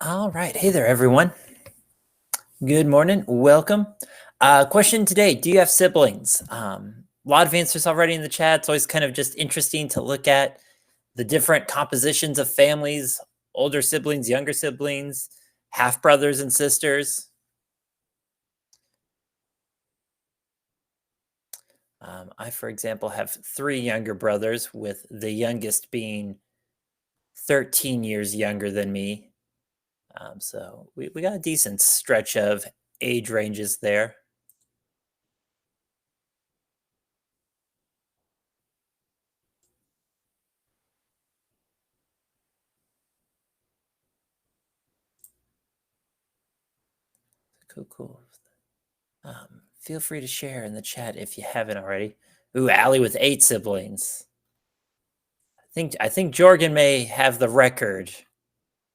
All right. Hey there, everyone. Good morning. Welcome. Question today. Do you have siblings? A lot of answers already in the chat. It's always kind of just interesting to look at the different compositions of families, older siblings, younger siblings, half brothers and sisters. I, for example, have three younger brothers, with the youngest being 13 years younger than me. So we got a decent stretch of age ranges there. Cool, cool. Feel free to share in the chat if you haven't already. Ooh, Allie with 8 siblings. I think Jorgen may have the record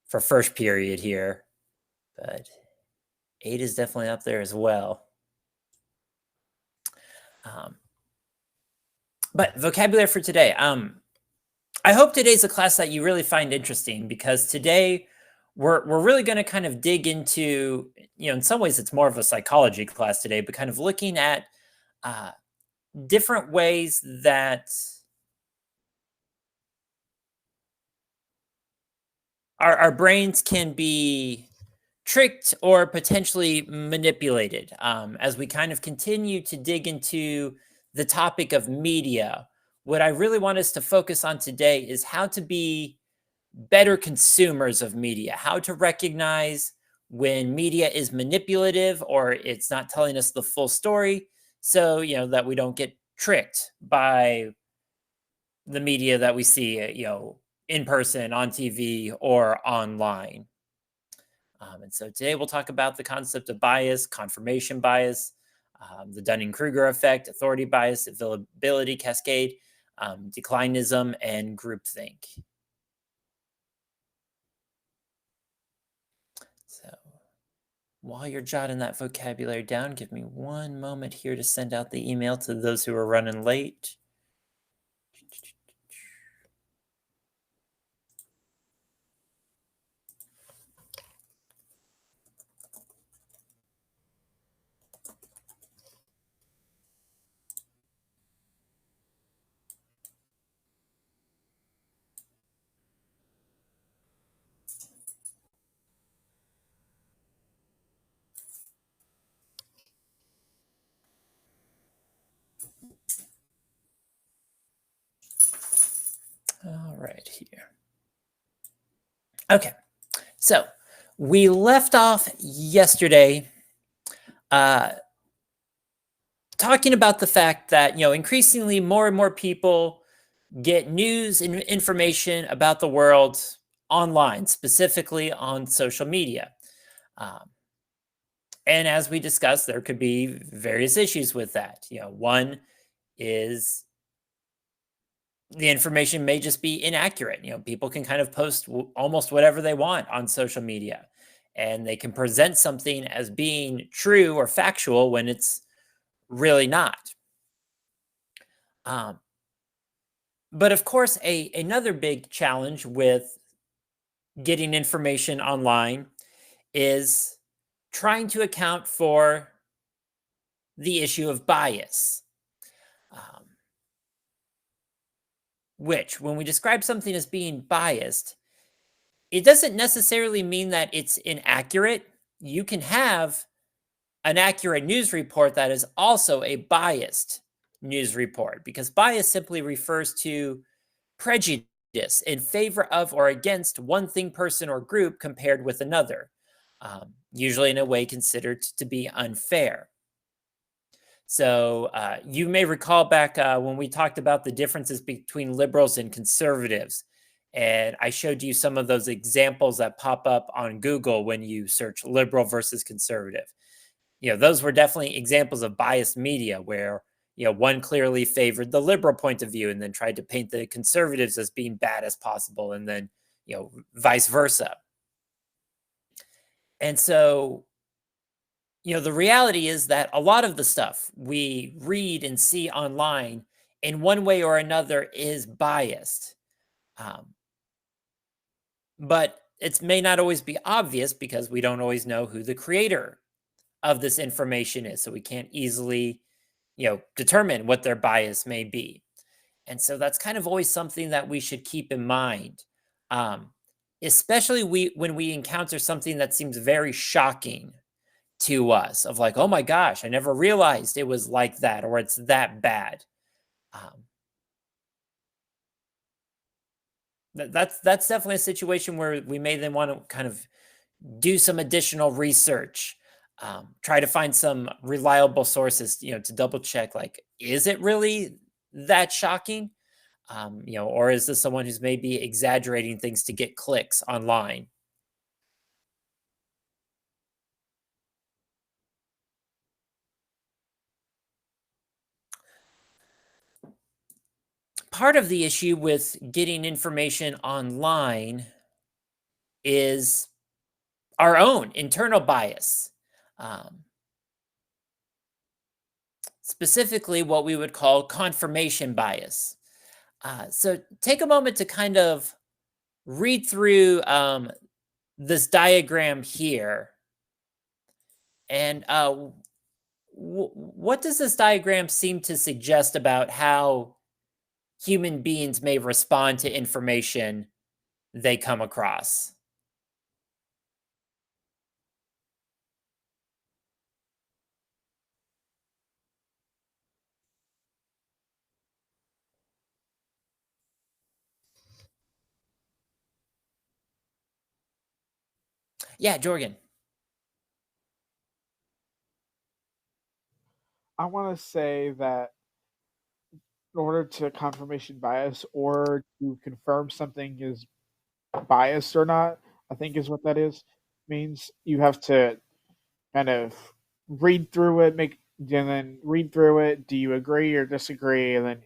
for first period here, but 8 is definitely up there as well. Um, but vocabulary for today. I hope today's a class that you really find interesting, because today we're really going to kind of dig into, in some ways it's more of a psychology class today, but kind of looking at uh, different ways that our brains can be tricked or potentially manipulated, as we kind of continue to dig into the topic of media. What I really want us to focus on today is how to be better consumers of media, how to recognize when media is manipulative or it's not telling us the full story, so that we don't get tricked by the media that we see, in person, on TV, or online. And so today we'll talk about the concept of bias, confirmation bias, the Dunning-Kruger effect, authority bias, availability cascade, declinism, and groupthink. So while you're jotting that vocabulary down, give me one moment here to send out the email to those who are running late. All right, here. Okay, so we left off yesterday uh, talking about the fact that increasingly more and more people get news and information about the world online, specifically on social media. Um, and as we discussed, there could be various issues with that. One is the information may just be inaccurate. People can kind of post almost whatever they want on social media, and they can present something as being true or factual when it's really not. Um, but of course, another big challenge with getting information online is trying to account for the issue of bias, um, which, when we describe something as being biased, it doesn't necessarily mean that it's inaccurate. You can have an accurate news report that is also a biased news report, because bias simply refers to prejudice in favor of or against one thing, person, or group compared with another, usually in a way considered to be unfair. So you may recall back when we talked about the differences between liberals and conservatives. And I showed you some of those examples that pop up on Google when you search liberal versus conservative. Those were definitely examples of biased media where, one clearly favored the liberal point of view and then tried to paint the conservatives as being bad as possible, and then, vice versa. And so, the reality is that a lot of the stuff we read and see online in one way or another is biased. Um, but it may not always be obvious because we don't always know who the creator of this information is. So we can't easily, determine what their bias may be. And so that's kind of always something that we should keep in mind. Um, Especially when we encounter something that seems very shocking to us of like, oh my gosh, I never realized it was like that or it's that bad. Um, that's definitely a situation where we may then want to kind of do some additional research, try to find some reliable sources, to double check, like, is it really that shocking? Or is this someone who's maybe exaggerating things to get clicks online? Part of the issue with getting information online is our own internal bias, um, specifically what we would call confirmation bias. So take a moment to kind of read through this diagram here. And what does this diagram seem to suggest about how human beings may respond to information they come across? Yeah, Jorgen. I want to say that in order to confirmation bias or to confirm something is biased or not, I think is what that is, means you have to kind of read through it, make and then read through it. Do you agree or disagree? And then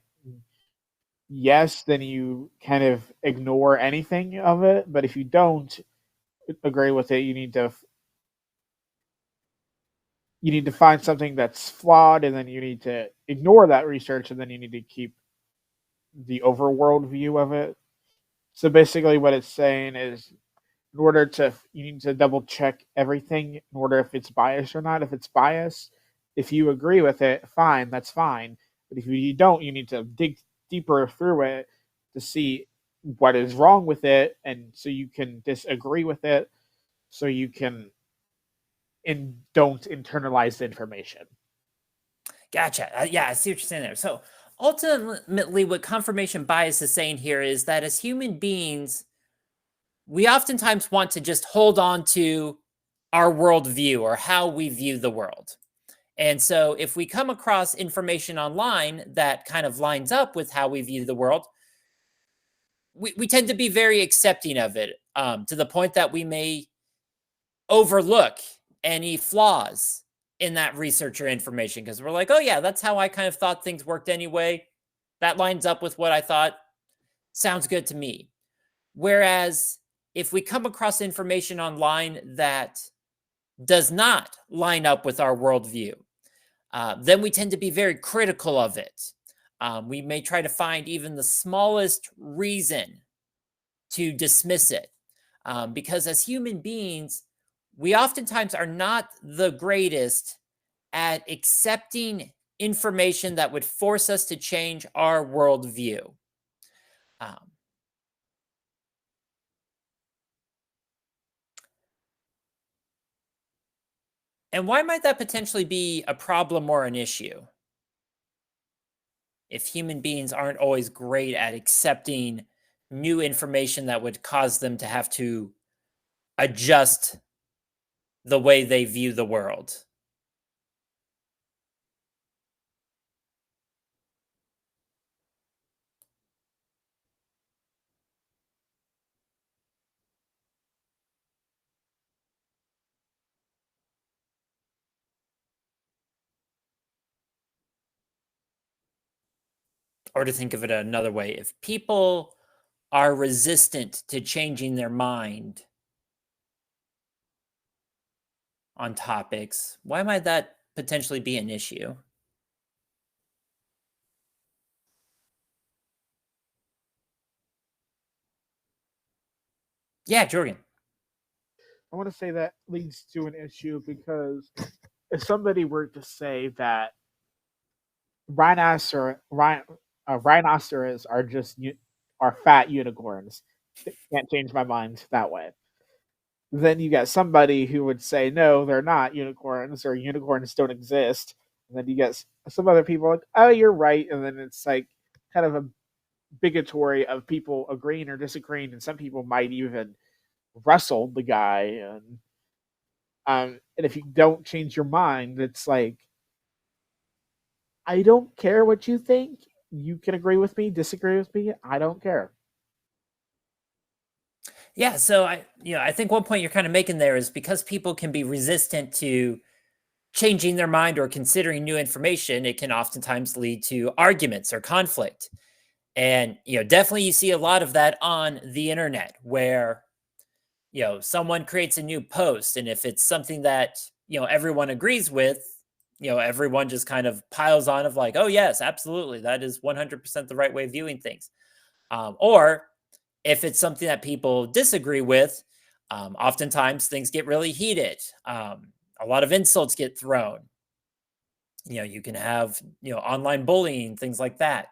yes, then you kind of ignore anything of it. But if you don't agree with it, you need to find something that's flawed, and then you need to ignore that research, and then you need to keep the overworld view of it. So basically, what it's saying is, in order to, you need to double check everything in order if it's biased or not. If it's biased, if you agree with it, fine, that's fine. But if you don't, you need to dig deeper through it to see what is wrong with it, and so you can disagree with it, so you can and don't internalize the information. Gotcha. Yeah, I see what you're saying there. So ultimately, what confirmation bias is saying here is that as human beings, we oftentimes want to just hold on to our worldview or how we view the world. And so if we come across information online that kind of lines up with how we view the world, we tend to be very accepting of it, to the point that we may overlook any flaws in that research or information because we're like, oh, yeah, that's how I kind of thought things worked anyway. That lines up with what I thought. Sounds good to me. Whereas if we come across information online that does not line up with our worldview, then we tend to be very critical of it. We may try to find even the smallest reason to dismiss it. Because as human beings, we oftentimes are not the greatest at accepting information that would force us to change our worldview. Um, and why might that potentially be a problem or an issue if human beings aren't always great at accepting new information that would cause them to have to adjust the way they view the world? Or to think of it another way, if people are resistant to changing their mind on topics, why might that potentially be an issue? Yeah, Jorgen. I want to say that leads to an issue because if somebody were to say that rhinoceros, rhinoceros are just are fat unicorns, can't change my mind that way. Then you got somebody who would say no, they're not unicorns, or unicorns don't exist. And then you get some other people like, oh, you're right, and then it's like kind of a bigotry of people agreeing or disagreeing, and some people might even wrestle the guy. And if you don't change your mind, it's like I don't care what you think. You can agree with me, disagree with me. I don't care. Yeah, so I think one point you're kind of making there is because people can be resistant to changing their mind or considering new information, it can oftentimes lead to arguments or conflict. And definitely you see a lot of that on the internet where someone creates a new post, and if it's something that everyone agrees with, everyone just kind of piles on of like, oh yes, absolutely, that is 100% the right way of viewing things. Or if it's something that people disagree with, oftentimes things get really heated. A lot of insults get thrown. You can have online bullying, things like that.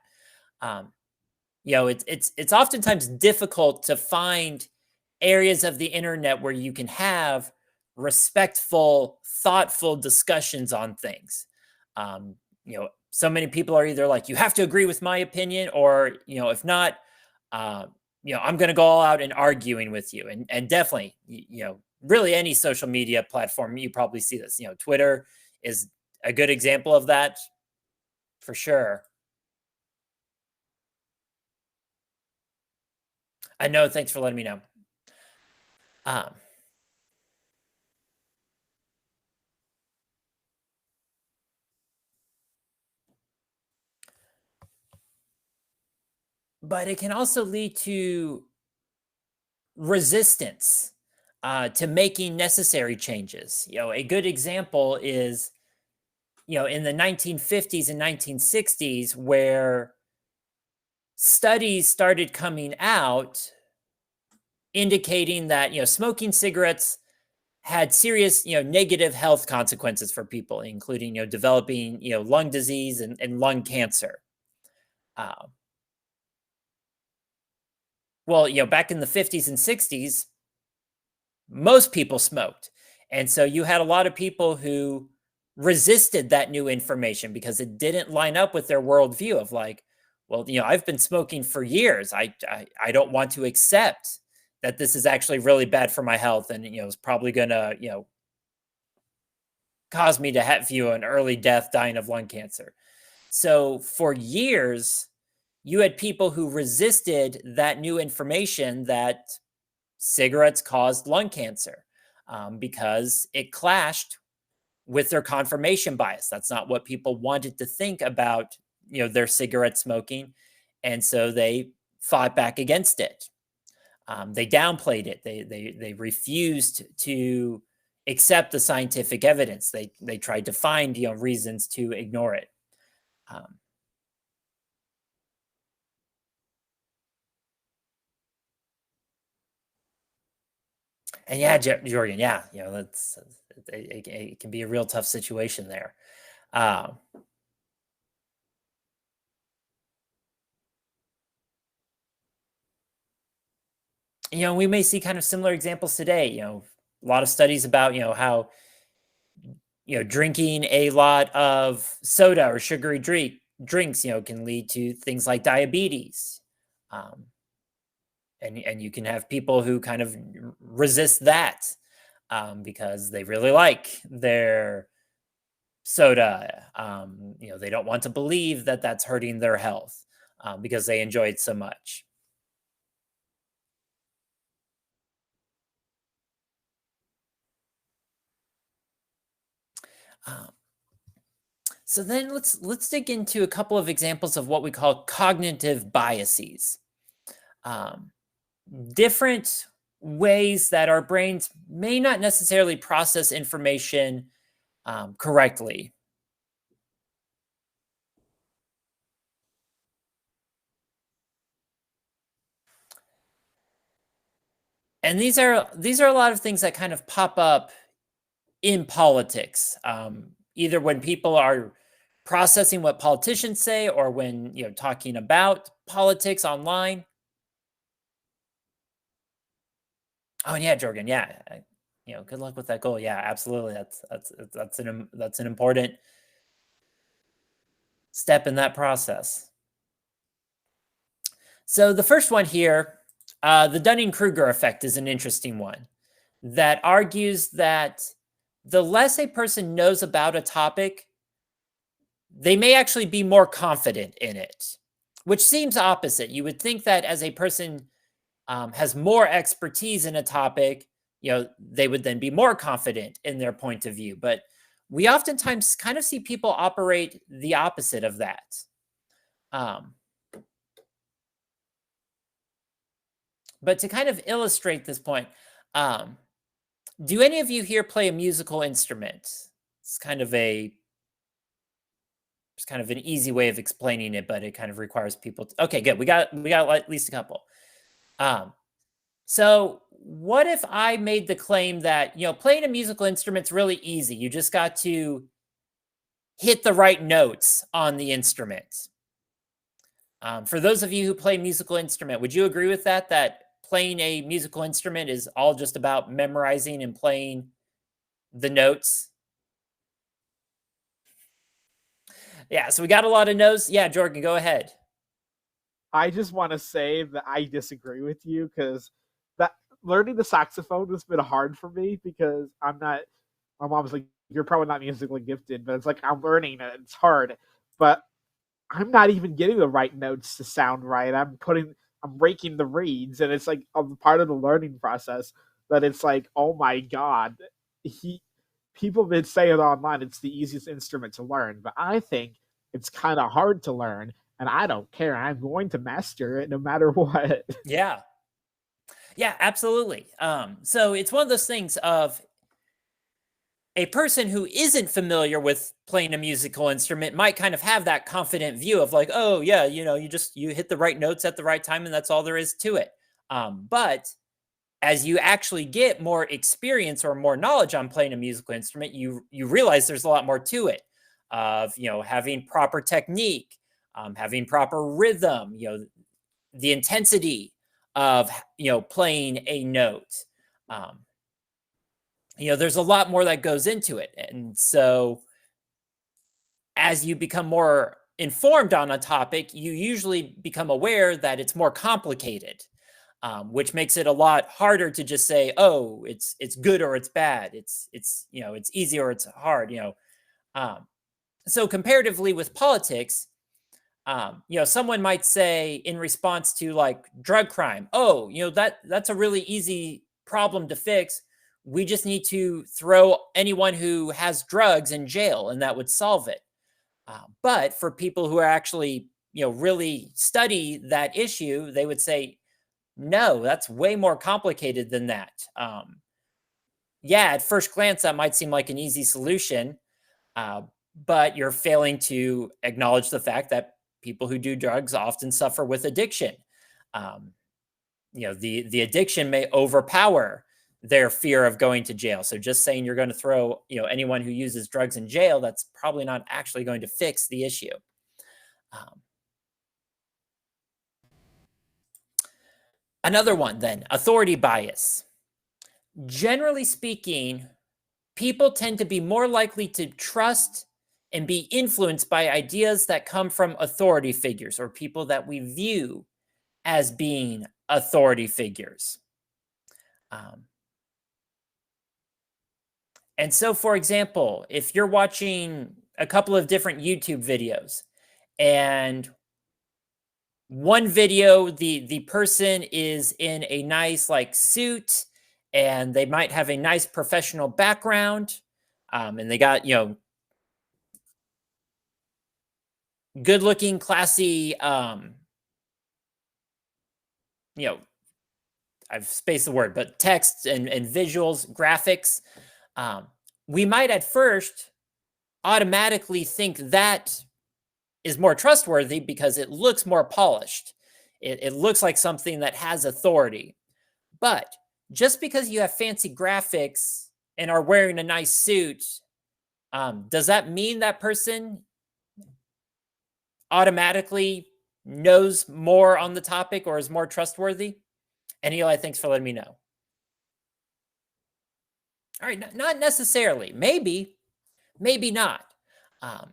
um, it's oftentimes difficult to find areas of the internet where you can have respectful, thoughtful discussions on things. So many people are either like, you have to agree with my opinion, or if not, uh, I'm going to go all out and arguing with you. And definitely, really any social media platform, you probably see this. Twitter is a good example of that for sure. I know. Thanks for letting me know. Um, but it can also lead to resistance to making necessary changes. A good example is, in the 1950s and 1960s, where studies started coming out indicating that, smoking cigarettes had serious, negative health consequences for people, including, developing, lung disease and lung cancer. Uh, well, back in the 50s and 60s, most people smoked. And so you had a lot of people who resisted that new information because it didn't line up with their worldview of like, well, I've been smoking for years. I don't want to accept that this is actually really bad for my health, and it's probably gonna cause me to have an early death, dying of lung cancer. So for years, you had people who resisted that new information that cigarettes caused lung cancer, because it clashed with their confirmation bias. That's not what people wanted to think about, their cigarette smoking, and so they fought back against it. They downplayed it. They refused to accept the scientific evidence. They tried to find reasons to ignore it. Um, and yeah, Jordan, yeah, that's it can be a real tough situation there. Um, we may see kind of similar examples today. A lot of studies about how drinking a lot of soda or sugary drinks can lead to things like diabetes. Um, and you can have people who kind of resist that, because they really like their soda. They don't want to believe that that's hurting their health, because they enjoy it so much. Um, so then let's dig into a couple of examples of what we call cognitive biases. Um, Different ways that our brains may not necessarily process information correctly. And these are a lot of things that kind of pop up in politics, either when people are processing what politicians say or when talking about politics online. Oh, and yeah, Jorgen, yeah, good luck with that goal. Yeah, absolutely. That's an important step in that process. So the first one here, the Dunning-Kruger effect, is an interesting one that argues that the less a person knows about a topic, they may actually be more confident in it, which seems opposite. You would think that as a person has more expertise in a topic, they would then be more confident in their point of view. But we oftentimes kind of see people operate the opposite of that. But to kind of illustrate this point, do any of you here play a musical instrument? It's kind of an easy way of explaining it, but it kind of requires people to, okay, good. We got at least a couple. So what if I made the claim that, playing a musical instrument's really easy. You just got to hit the right notes on the instrument. For those of you who play musical instrument, would you agree with that? That playing a musical instrument is all just about memorizing and playing the notes? Yeah, so we got a lot of no's. Yeah, Jorgen, go ahead. I just want to say that I disagree with you because that learning the saxophone has been hard for me because I'm obviously, you're probably not musically gifted, but it's like I'm learning it. It's hard, but I'm not even getting the right notes to sound right. I'm breaking the reeds, and it's like a part of the learning process that it's like, oh my God, people have been saying online it's the easiest instrument to learn, but I think it's kind of hard to learn, and I don't care. I'm going to master it no matter what. Yeah. Yeah, absolutely. So it's one of those things of a person who isn't familiar with playing a musical instrument might kind of have that confident view of like, oh yeah, you hit the right notes at the right time and that's all there is to it. But as you actually get more experience or more knowledge on playing a musical instrument, you realize there's a lot more to it, of having proper technique, having proper rhythm, the intensity of playing a note. There's a lot more that goes into it. And so as you become more informed on a topic, you usually become aware that it's more complicated, which makes it a lot harder to just say, oh, it's good or it's bad. It's easy or it's hard. So comparatively with politics, someone might say in response to like drug crime, oh, that's a really easy problem to fix. We just need to throw anyone who has drugs in jail and that would solve it. But for people who are actually, really study that issue, they would say, no, that's way more complicated than that. Yeah, at first glance, that might seem like an easy solution, but you're failing to acknowledge the fact that people who do drugs often suffer with addiction. The addiction may overpower their fear of going to jail. So just saying you're going to throw, anyone who uses drugs in jail, that's probably not actually going to fix the issue. Another one then, authority bias. Generally speaking, people tend to be more likely to trust and be influenced by ideas that come from authority figures or people that we view as being authority figures. And so, for example, if you're watching a couple of different YouTube videos and one video, the person is in a nice like suit and they might have a nice professional background, and they got, good looking, classy, I've spaced the word, but text and visuals, graphics. We might at first automatically think that is more trustworthy because it looks more polished. It looks like something that has authority. But just because you have fancy graphics and are wearing a nice suit, does that mean that person automatically knows more on the topic or is more trustworthy? And Eli, thanks for letting me know. All right, not necessarily. Maybe, maybe not. Um,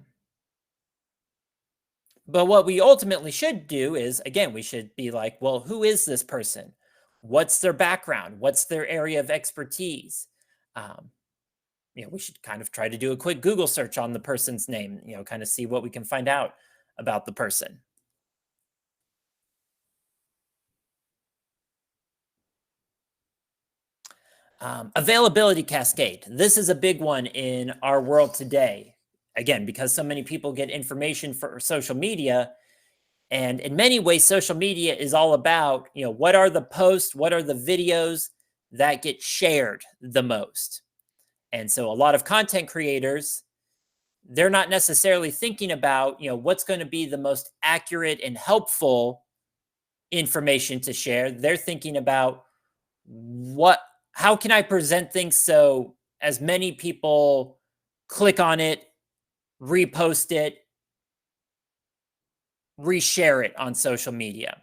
but what we ultimately should do is, again, we should be like, well, who is this person? What's their background? What's their area of expertise? Um, we should kind of try to do a quick Google search on the person's name, kind of see what we can find out about the person. Availability cascade. This is a big one in our world today. Again, because so many people get information for social media. And in many ways, social media is all about, what are the posts, what are the videos that get shared the most? And so a lot of content creators, they're not necessarily thinking about, what's going to be the most accurate and helpful information to share. They're thinking about how can I present things so as many people click on it, repost it, reshare it on social media.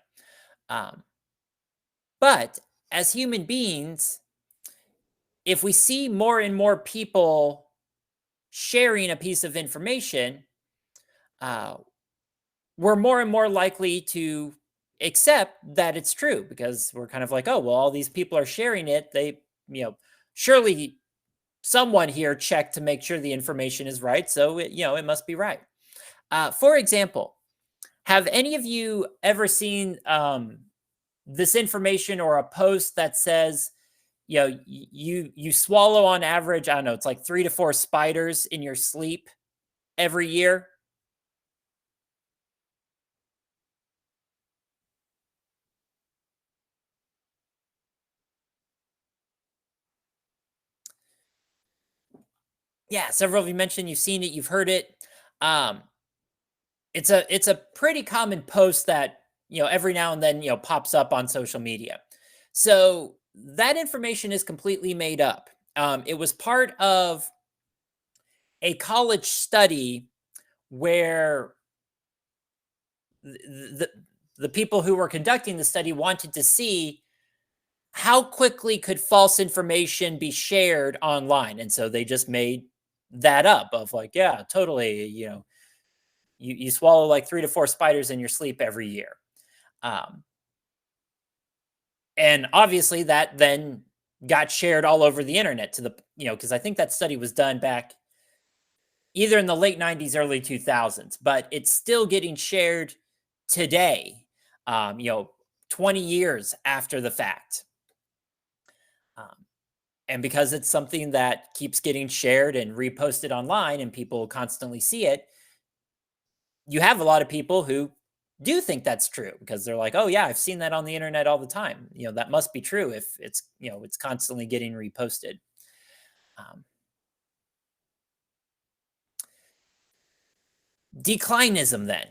But as human beings, if we see more and more people sharing a piece of information, we're more and more likely to accept that it's true because we're kind of like, oh, well, all these people are sharing it. They, surely someone here checked to make sure the information is right. So, it must be right. For example, have any of you ever seen this information or a post that says, you swallow on average, I don't know, it's like 3 to 4 spiders in your sleep every year? Yeah, several of you mentioned you've seen it, you've heard it. Um, it's a pretty common post that, every now and then, pops up on social media. So that information is completely made up. It was part of a college study where the the people who were conducting the study wanted to see how quickly could false information be shared online, and so they just made that up of like, yeah, totally, you swallow like 3 to 4 spiders in your sleep every year. Um, and obviously that then got shared all over the internet to the, because I think that study was done back either in the late 90s, early 2000s, but it's still getting shared today, 20 years after the fact. Um, and because it's something that keeps getting shared and reposted online and people constantly see it, you have a lot of people who do think that's true because they're like, oh yeah, I've seen that on the internet all the time. That must be true if it's constantly getting reposted. Um, Declinism, then.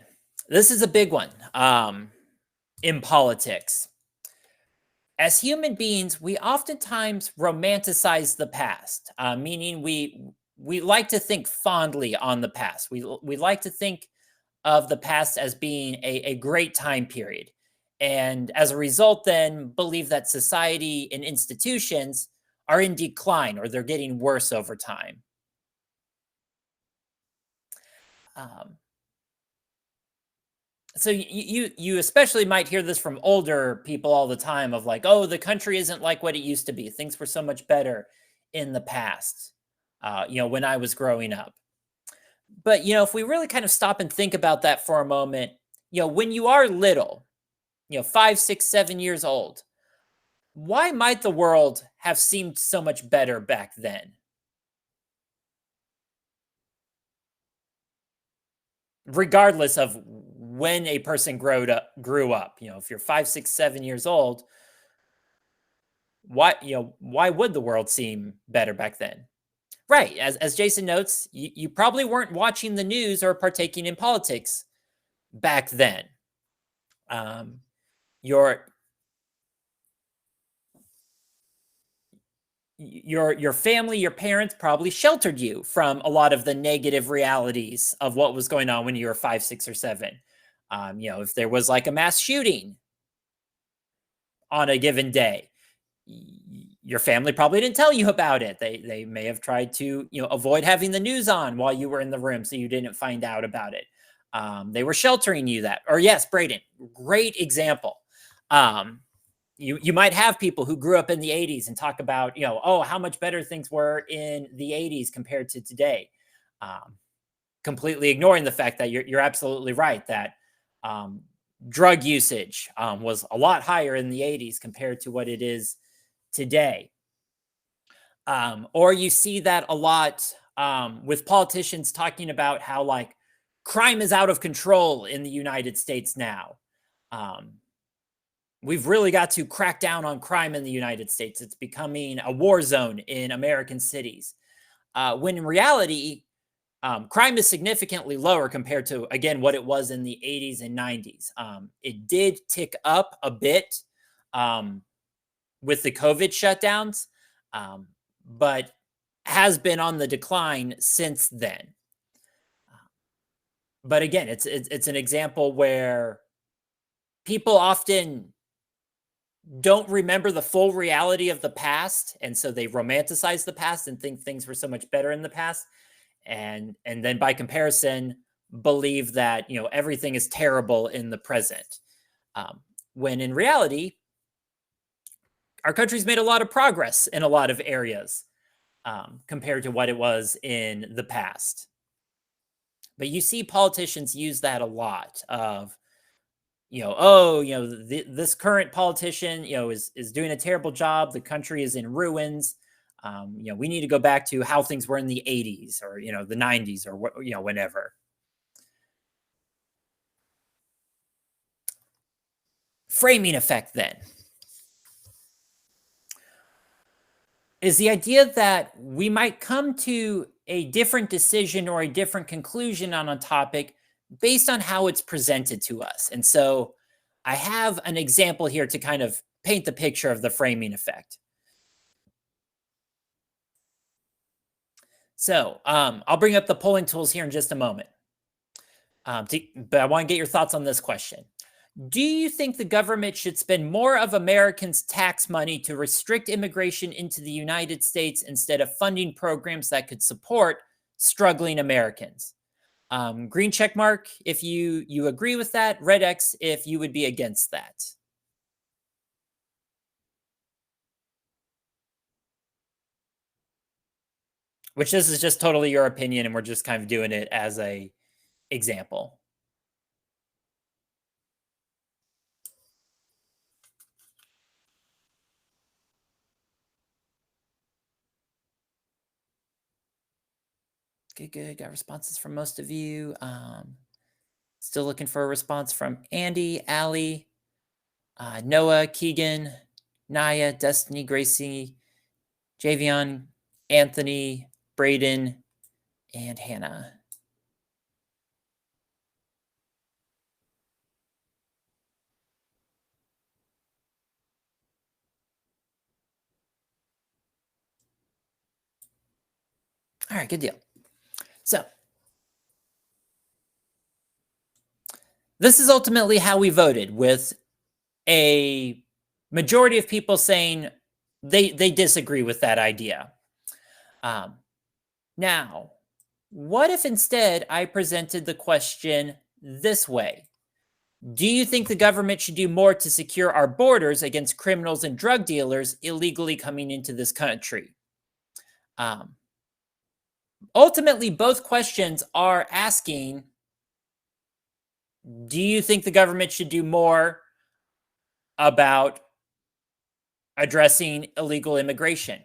This is a big one in politics. As human beings, we oftentimes romanticize the past, meaning we like to think fondly on the past. We like to think of the past as being a great time period. And as a result, then believe that society and institutions are in decline or they're getting worse over time. Um, so you especially might hear this from older people all the time of like, oh, the country isn't like what it used to be. Things were so much better in the past, when I was growing up. But if we really kind of stop and think about that for a moment, when you are little, 5, 6, 7 years old, why might the world have seemed so much better back then? Regardless of when a person grew up, if you're 5, 6, 7 years old, why would the world seem better back then? Right. As Jason notes, you probably weren't watching the news or partaking in politics back then. Um, your your family, your parents probably sheltered you from a lot of the negative realities of what was going on when you were 5, 6, or 7. If there was like a mass shooting on a given day, your family probably didn't tell you about it. They may have tried to avoid having the news on while you were in the room so you didn't find out about it. They were sheltering you that. Or yes, Braden, great example. You might have people who grew up in the 80s and talk about, oh, how much better things were in the 80s compared to today. Completely ignoring the fact that you're absolutely right that drug usage was a lot higher in the 80s compared to what it is today. Or you see that a lot with politicians talking about how like crime is out of control in the United States now. We've really got to crack down on crime in the United States. It's becoming a war zone in American cities. When in reality, crime is significantly lower compared to, again, what it was in the 80s and 90s. It did tick up a bit with the COVID shutdowns, but has been on the decline since then. But again, it's an example where people often don't remember the full reality of the past, and so they romanticize the past and think things were so much better in the past, and then by comparison believe that everything is terrible in the present, when in reality our country's made a lot of progress in a lot of areas compared to what it was in the past. But you see politicians use that a lot of this current politician, is doing a terrible job. The country is in ruins. We need to go back to how things were in the 80s or, the 90s or, whenever. Framing effect then is the idea that we might come to a different decision or a different conclusion on a topic based on how it's presented to us. And so I have an example here to kind of paint the picture of the framing effect. So I'll bring up the polling tools here in just a moment. But I want to get your thoughts on this question. Do you think the government should spend more of Americans' tax money to restrict immigration into the United States instead of funding programs that could support struggling Americans? Green check mark if you agree with that, red X if you would be against that. Which this is just totally your opinion, and we're just kind of doing it as a example. Good. Got responses from most of you. Still looking for a response from Andy, Allie, Noah, Keegan, Naya, Destiny, Gracie, Javion, Anthony, Braden, and Hannah. All right, good deal. So this is ultimately how we voted, with a majority of people saying they disagree with that idea. Now, what if instead I presented the question this way? Do you think the government should do more to secure our borders against criminals and drug dealers illegally coming into this country? Ultimately, both questions are asking, do you think the government should do more about addressing illegal immigration?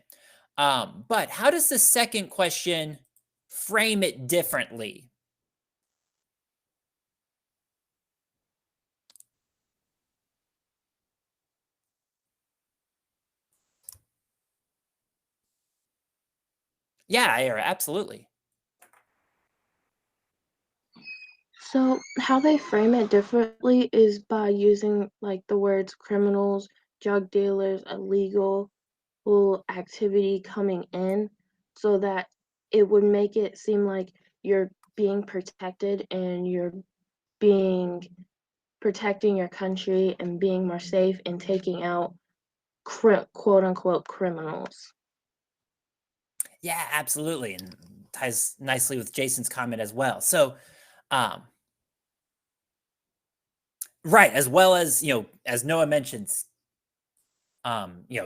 But how does the second question frame it differently? Yeah, Ira, absolutely. So how they frame it differently is by using like the words criminals, drug dealers, illegal, activity coming in so that it would make it seem like you're being protected and you're being protecting your country and being more safe and taking out quote unquote criminals. Yeah, absolutely. And ties nicely with Jason's comment as well. So, um, right, as well as, as Noah mentions,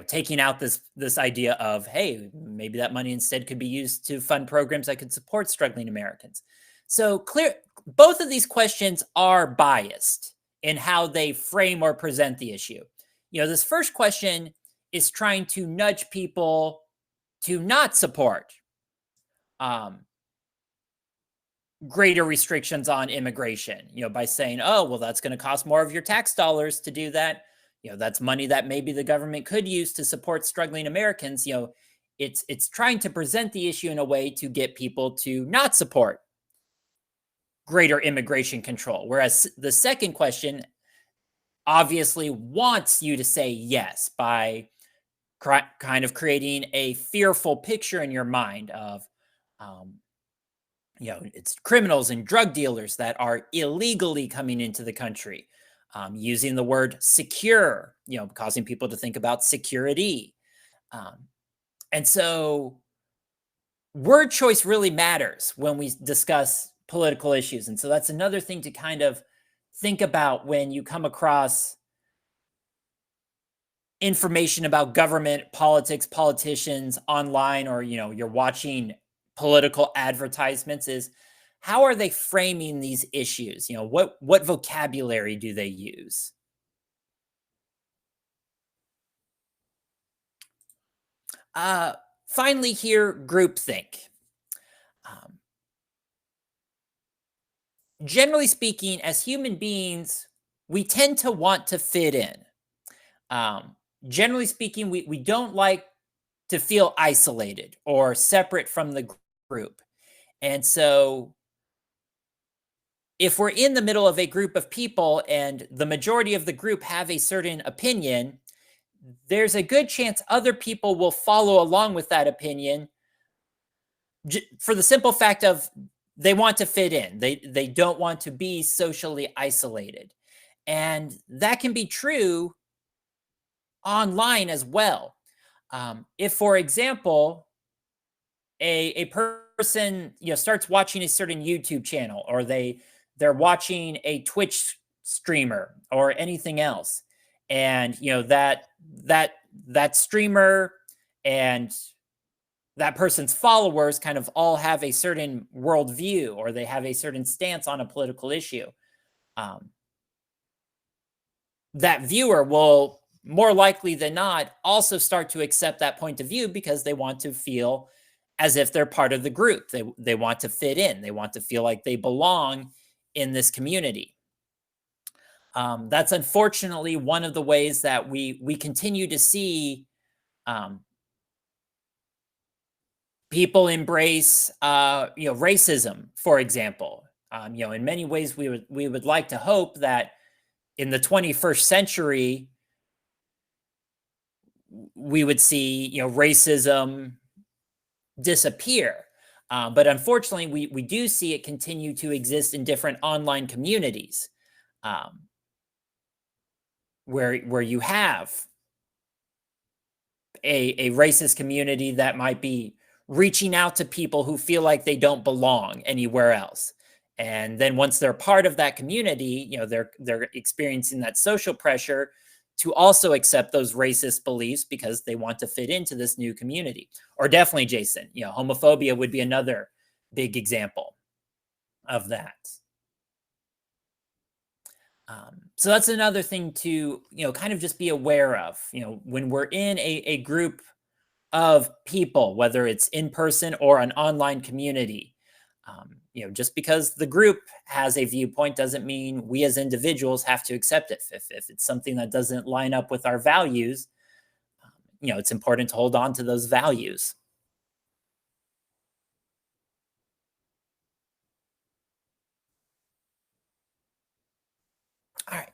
taking out this idea of, hey, maybe that money instead could be used to fund programs that could support struggling Americans. So both of these questions are biased in how they frame or present the issue. This first question is trying to nudge people to not support um, greater restrictions on immigration, by saying, oh, well, that's going to cost more of your tax dollars to do that. That's money that maybe the government could use to support struggling Americans. It's trying to present the issue in a way to get people to not support greater immigration control. Whereas the second question obviously wants you to say yes by kind of creating a fearful picture in your mind of, it's criminals and drug dealers that are illegally coming into the country, using the word secure, causing people to think about security. And so word choice really matters when we discuss political issues. And so that's another thing to kind of think about when you come across information about government, politics, politicians online, or, you're watching political advertisements, is how are they framing these issues? What vocabulary do they use? Finally here, groupthink. Um, Generally speaking, as human beings, we tend to want to fit in. Generally speaking, we don't like to feel isolated or separate from the group. And so if we're in the middle of a group of people and the majority of the group have a certain opinion, there's a good chance other people will follow along with that opinion for the simple fact of they want to fit in. They don't want to be socially isolated. And that can be true online as well. If, for example, a person starts watching a certain YouTube channel, or they're watching a Twitch streamer or anything else, and that streamer and that person's followers kind of all have a certain worldview, or they have a certain stance on a political issue, that viewer will more likely than not also start to accept that point of view because they want to feel as if they're part of the group. They want to fit in. They want to feel like they belong in this community. That's unfortunately one of the ways that we continue to see people embrace racism, for example. In many ways, we would like to hope that in the 21st century we would see racism disappear. But unfortunately, we do see it continue to exist in different online communities, where you have a racist community that might be reaching out to people who feel like they don't belong anywhere else. And then once they're part of that community, they're experiencing that social pressure to also accept those racist beliefs because they want to fit into this new community. Or definitely, Jason, homophobia would be another big example of that. So that's another thing to, kind of just be aware of, when we're in a group of people, whether it's in person or an online community. Just because the group has a viewpoint doesn't mean we as individuals have to accept it. If it's something that doesn't line up with our values, it's important to hold on to those values. All right.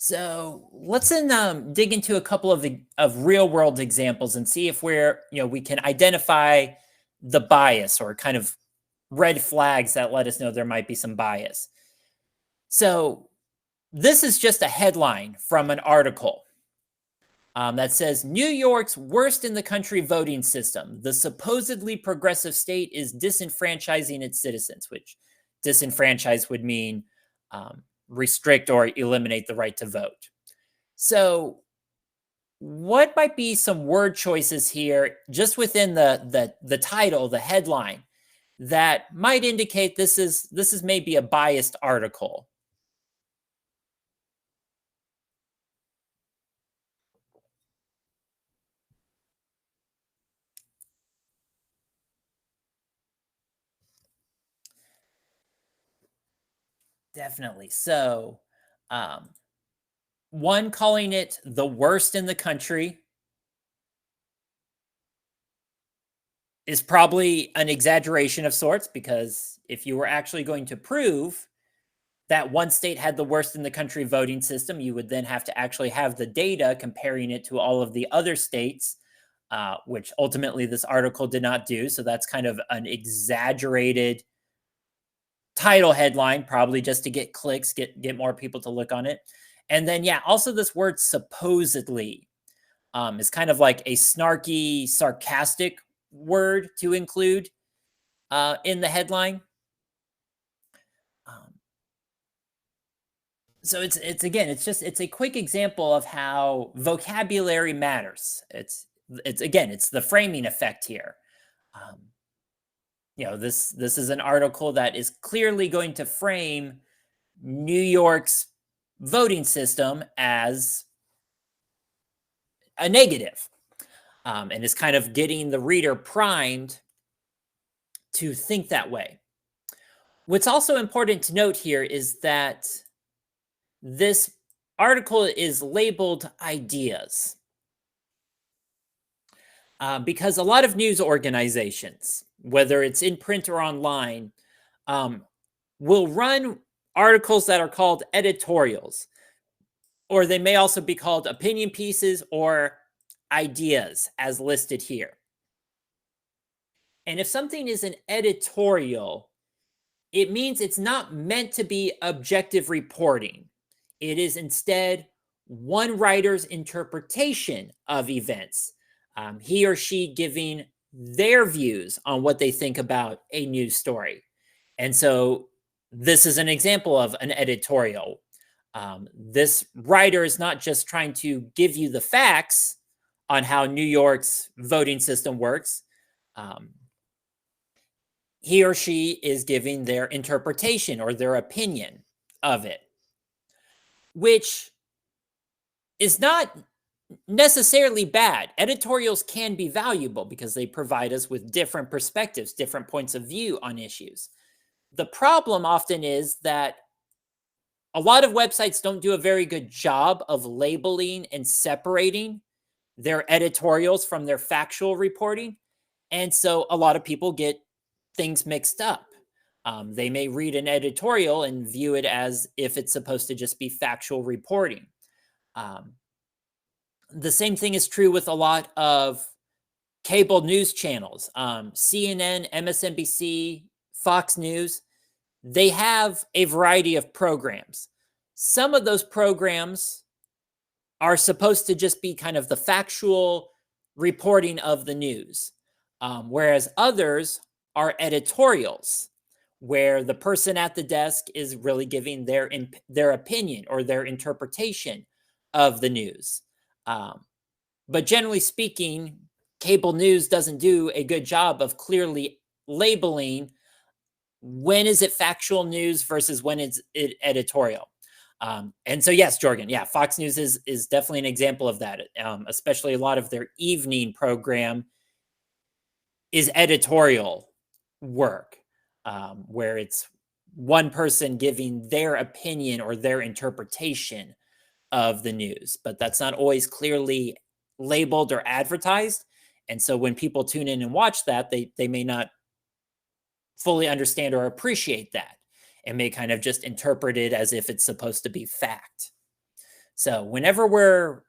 So let's then dig into a couple of real world examples and see if we can identify the bias or kind of red flags that let us know there might be some bias. So this is just a headline from an article that says New York's worst in the country voting system. The supposedly progressive state is disenfranchising its citizens, which disenfranchise would mean restrict or eliminate the right to vote. So what might be some word choices here just within the title, the headline, that might indicate this is maybe a biased article? Definitely. So, one calling it the worst in the country is probably an exaggeration of sorts, because if you were actually going to prove that one state had the worst in the country voting system, you would then have to actually have the data comparing it to all of the other states, which ultimately this article did not do. So that's kind of an exaggerated title headline, probably just to get clicks, get more people to look on it. And then, yeah, also this word supposedly is kind of like a snarky, sarcastic word to include in the headline. So it's a quick example of how vocabulary matters. It's the framing effect here. This is an article that is clearly going to frame New York's voting system as a negative, and is kind of getting the reader primed to think that way. What's also important to note here is that this article is labeled ideas, because a lot of news organizations, whether it's in print or online, will run articles that are called editorials, or they may also be called opinion pieces or ideas, as listed here. And if something is an editorial, it means it's not meant to be objective reporting. It is instead one writer's interpretation of events, he or she giving their views on what they think about a news story. And so this is an example of an editorial. This writer is not just trying to give you the facts on how New York's voting system works. He or she is giving their interpretation or their opinion of it, which is not necessarily bad. Editorials can be valuable because they provide us with different perspectives, different points of view on issues. The problem often is that a lot of websites don't do a very good job of labeling and separating their editorials from their factual reporting. And so a lot of people get things mixed up. They may read an editorial and view it as if it's supposed to just be factual reporting. The same thing is true with a lot of cable news channels. CNN, MSNBC, Fox News, they have a variety of programs. Some of those programs are supposed to just be kind of the factual reporting of the news, whereas others are editorials, where the person at the desk is really giving their opinion or their interpretation of the news. But generally speaking, cable news doesn't do a good job of clearly labeling when is it factual news versus when it's editorial. And so, yes, Jorgen, yeah, Fox News is definitely an example of that. Especially a lot of their evening program is editorial work, where it's one person giving their opinion or their interpretation of the news, but that's not always clearly labeled or advertised. And so when people tune in and watch that, they may not fully understand or appreciate that, and may kind of just interpret it as if it's supposed to be fact. So whenever we're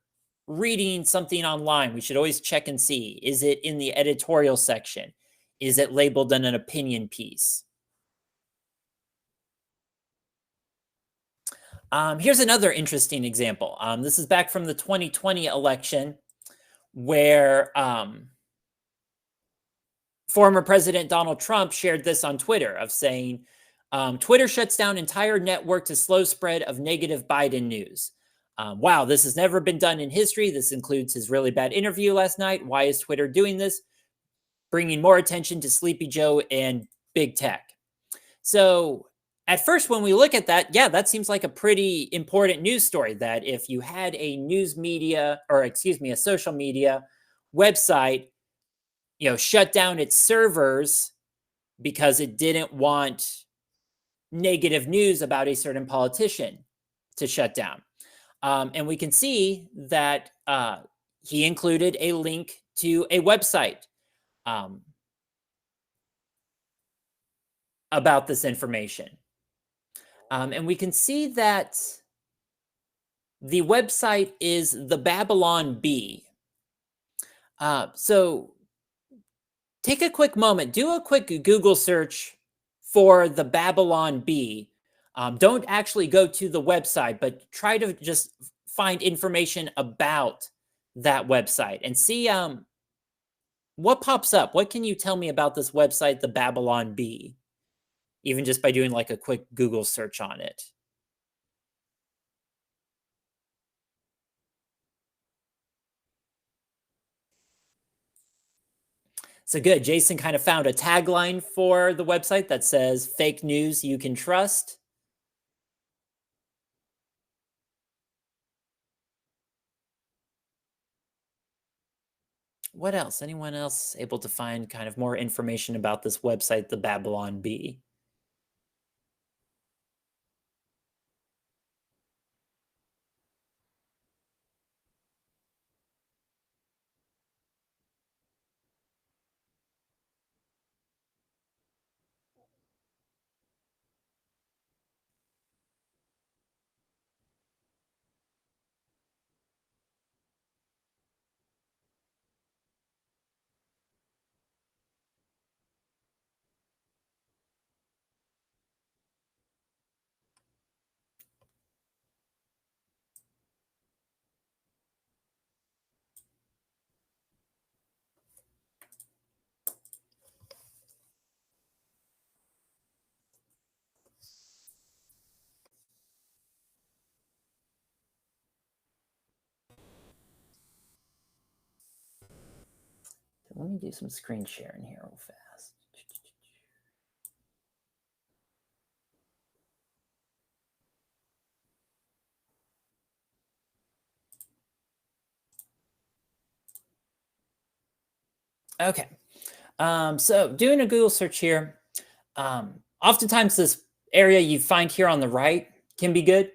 reading something online, we should always check and see, is it in the editorial section? Is it labeled in an opinion piece? Here's another interesting example. This is back from the 2020 election where former President Donald Trump shared this on Twitter of saying, Twitter shuts down entire network to slow spread of negative Biden news. Wow, this has never been done in history. This includes his really bad interview last night. Why is Twitter doing this? Bringing more attention to Sleepy Joe and big tech. So at first, when we look at that, yeah, that seems like a pretty important news story, that if you had a news media, or excuse me, a social media website, shut down its servers because it didn't want negative news about a certain politician to shut down. And we can see that he included a link to a website about this information. And we can see that the website is the Babylon Bee. So take a quick moment, do a quick Google search for the Babylon Bee. Don't actually go to the website, but try to just find information about that website and see what pops up. What can you tell me about this website, the Babylon Bee? Even just by doing like a quick Google search on it. So good. Jason kind of found a tagline for the website that says fake news you can trust. What else? Anyone else able to find kind of more information about this website, the Babylon Bee? Let me do some screen sharing here real fast. Okay. So doing a Google search here, oftentimes this area you find here on the right can be good.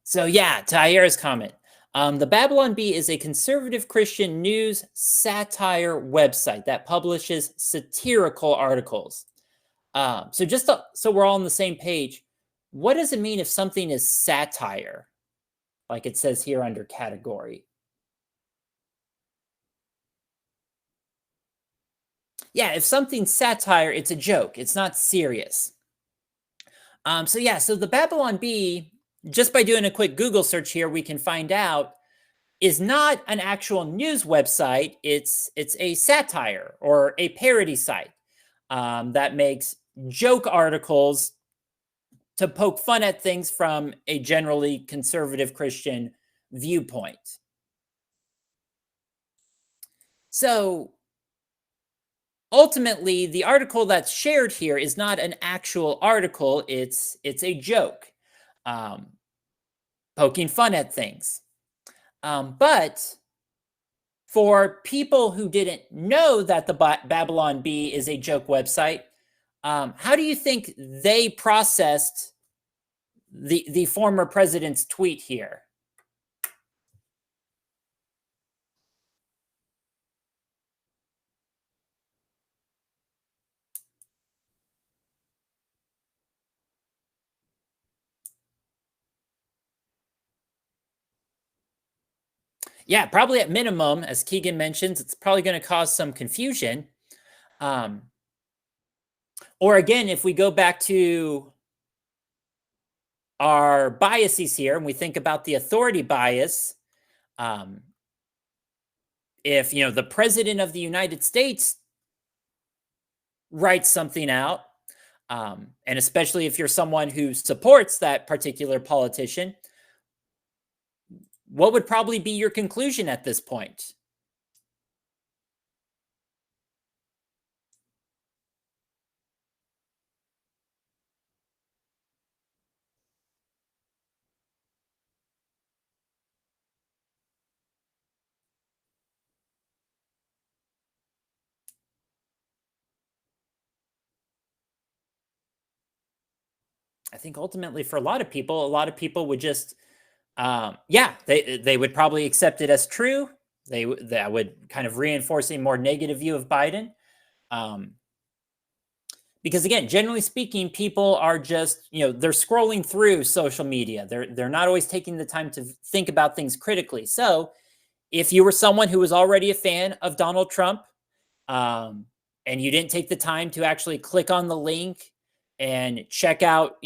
So yeah, Tahira's comment. The Babylon Bee is a conservative Christian news satire website that publishes satirical articles. So just so we're all on the same page, what does it mean if something is satire? Like it says here under category. Yeah, if something's satire, it's a joke. It's not serious. So yeah, so the Babylon Bee, just by doing a quick Google search here, we can find out is not an actual news website. It's a satire or a parody site that makes joke articles to poke fun at things from a generally conservative Christian viewpoint. So ultimately, the article that's shared here is not an actual article. It's a joke, poking fun at things. But for people who didn't know that the Babylon Bee is a joke website, how do you think they processed the former president's tweet here? Yeah, probably at minimum, as Keegan mentions, it's probably going to cause some confusion. Or again, if we go back to our biases here and we think about the authority bias, if the president of the United States writes something out, and especially if you're someone who supports that particular politician, what would probably be your conclusion at this point? I think ultimately for a lot of people would just, yeah, they would probably accept it as true. That would kind of reinforce a more negative view of Biden. Because again, generally speaking, people are just, they're scrolling through social media. They're not always taking the time to think about things critically. So if you were someone who was already a fan of Donald Trump, and you didn't take the time to actually click on the link and check out,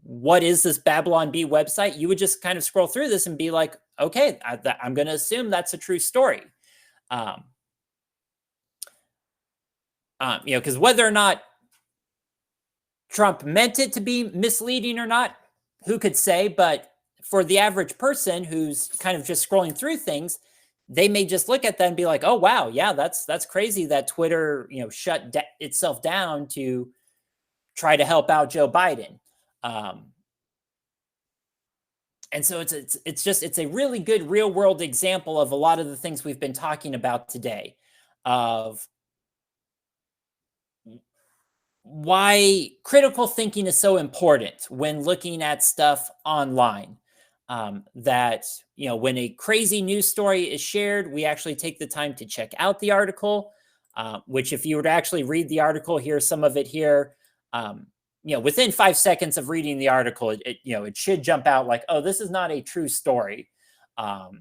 what is this Babylon Bee website, you would just kind of scroll through this and be like, okay, I'm going to assume that's a true story. Because whether or not Trump meant it to be misleading or not, who could say? But for the average person who's kind of just scrolling through things, they may just look at that and be like, oh, wow, yeah, that's crazy that Twitter, shut itself down to try to help out Joe Biden. And so it's a really good real world example of a lot of the things we've been talking about today, of why critical thinking is so important when looking at stuff online. That, when a crazy news story is shared, we actually take the time to check out the article, which if you were to actually read the article, here's some of it here. Within 5 seconds of reading the article, it should jump out like, oh, this is not a true story. But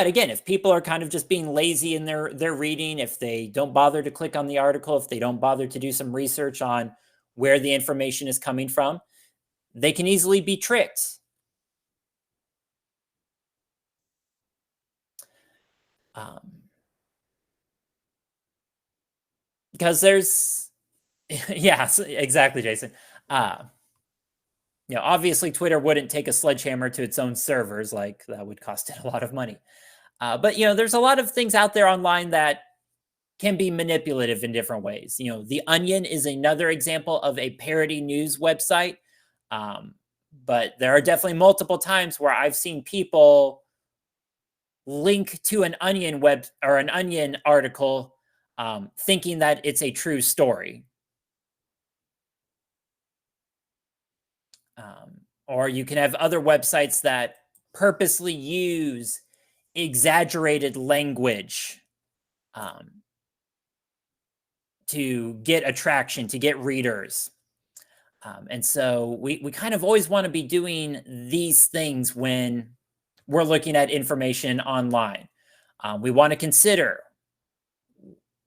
again, if people are kind of just being lazy in their reading, if they don't bother to click on the article, if they don't bother to do some research on where the information is coming from, they can easily be tricked. Because there's, yeah, exactly, Jason. Obviously Twitter wouldn't take a sledgehammer to its own servers, like that would cost it a lot of money. But there's a lot of things out there online that can be manipulative in different ways. The Onion is another example of a parody news website. But there are definitely multiple times where I've seen people link to an Onion or an Onion article, thinking that it's a true story. Or you can have other websites that purposely use exaggerated language to get attraction, to get readers. And so we kind of always want to be doing these things when we're looking at information online. We want to consider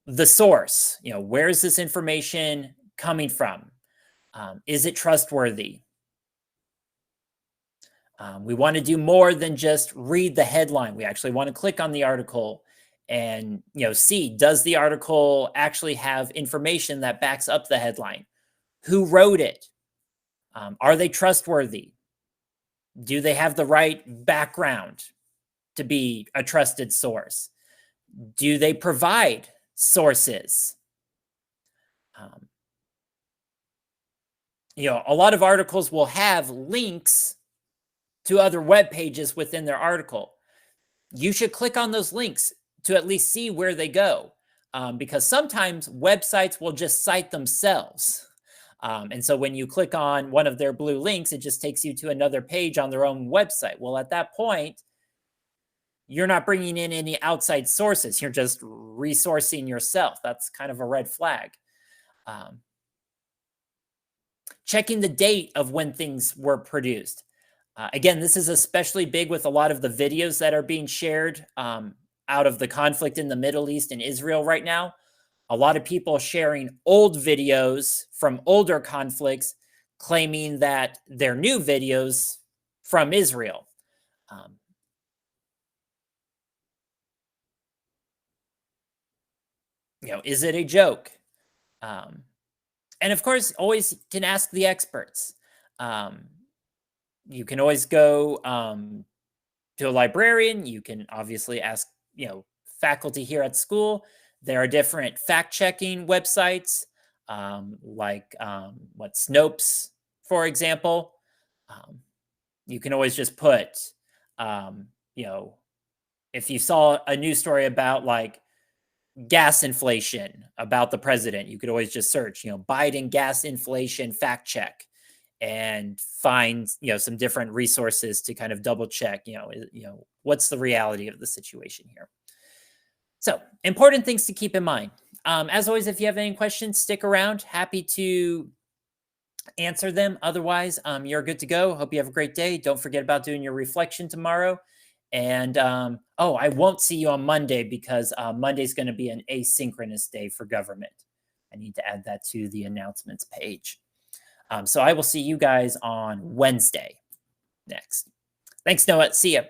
the source. Where is this information coming from? Is it trustworthy? We want to do more than just read the headline. We actually want to click on the article and see, does the article actually have information that backs up the headline? Who wrote it? Are they trustworthy? Do they have the right background to be a trusted source? Do they provide sources? A lot of articles will have links to other web pages within their article. You should click on those links to at least see where they go, because sometimes websites will just cite themselves. And so when you click on one of their blue links, it just takes you to another page on their own website. Well, at that point, you're not bringing in any outside sources. You're just resourcing yourself. That's kind of a red flag. Checking the date of when things were produced. Again, this is especially big with a lot of the videos that are being shared out of the conflict in the Middle East and Israel right now. A lot of people sharing old videos from older conflicts, claiming that they're new videos from Israel. Is it a joke? And of course, always can ask the experts. You can always go to a librarian. You can obviously ask, faculty here at school. There are different fact-checking websites, like what Snopes, for example. You can always just put, if you saw a news story about like gas inflation about the president, you could always just search, Biden gas inflation fact check, and find, some different resources to kind of double check, what's the reality of the situation here. So important things to keep in mind. As always, if you have any questions, stick around. Happy to answer them. Otherwise, you're good to go. Hope you have a great day. Don't forget about doing your reflection tomorrow. And I won't see you on Monday because Monday's going to be an asynchronous day for government. I need to add that to the announcements page. So I will see you guys on Wednesday next. Thanks, Noah. See ya.